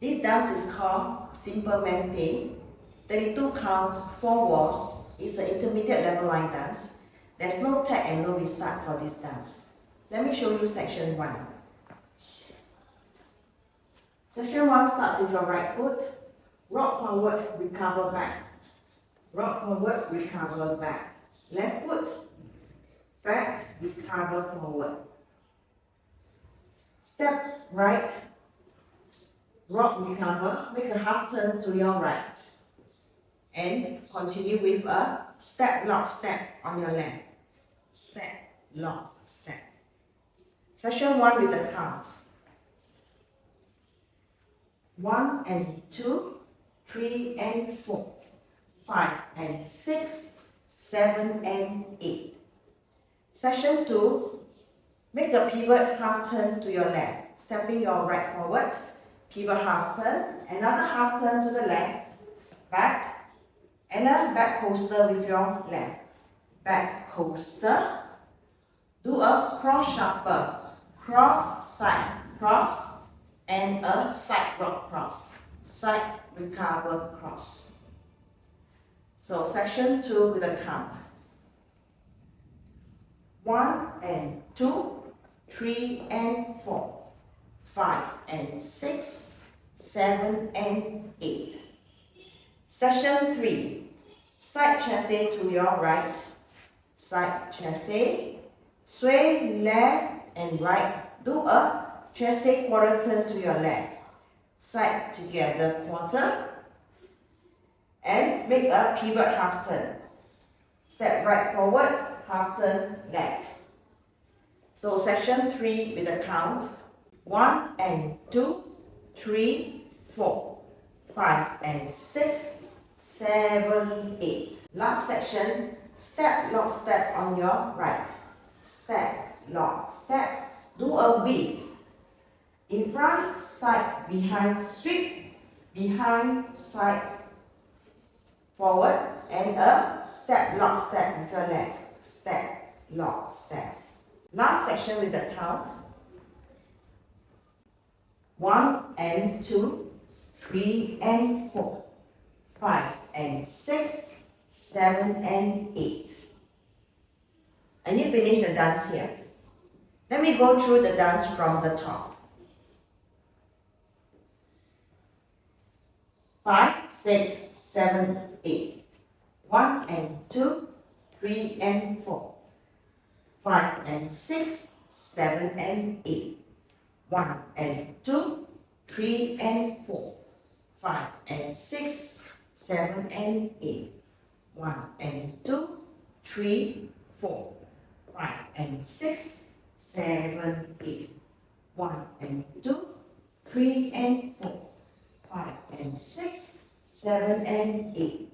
This dance is called Simplemente. 32 count, 4 walls. It's an intermediate level line dance. There's no tag and no restart for this dance. Let me show you section 1. Section 1 starts with your right foot. Rock forward, recover back. Rock forward, recover back. Left foot, back, recover forward. Step right, rock, recover, make a half turn to your right. And continue with a step, lock, step on your left. Step, lock, step. Section 1 with the count. 1 and 2, 3 and 4, 5 and 6, 7 and 8. Section 2, make a pivot half turn to your left, stepping your right forward, pivot half turn, another half turn to the left, back, and a back coaster with your left. Back coaster, do a cross shuffle, cross, side, cross, and a side rock cross, side recover cross. So section 2 with a count. 1 and 2, 3 and 4, 5 and 6, 7 and 8. Section 3, side chassé to your right, side chassé, sway left and right, do a chassé quarter turn to your left, side together quarter, and make a pivot half turn. Step right forward, half turn left. So section 3 with a count. 1 and 2, 3, 4, 5 and 6, 7, 8. Last section, step, lock, step on your right. Step, lock, step. Do a weave. In front, side, behind, sweep, behind, side, forward, and a step, lock, step with your left. Step, lock, step. Last section with the count. 1 and 2, 3 and 4, 5 and 6, 7 and 8. And you finish the dance here. Let me go through the dance from the top. 5, 6, 7, 8. 1 and 2, 3 and 4. 5 and 6, 7 and 8. 1 and 2, 3 and 4. 5 and 6, 7 and 8. 1 and 2, 3, 4. 5 and 6, 7, 8. 1 and 2, 3 and 4. 5 and 6, 7 and 8.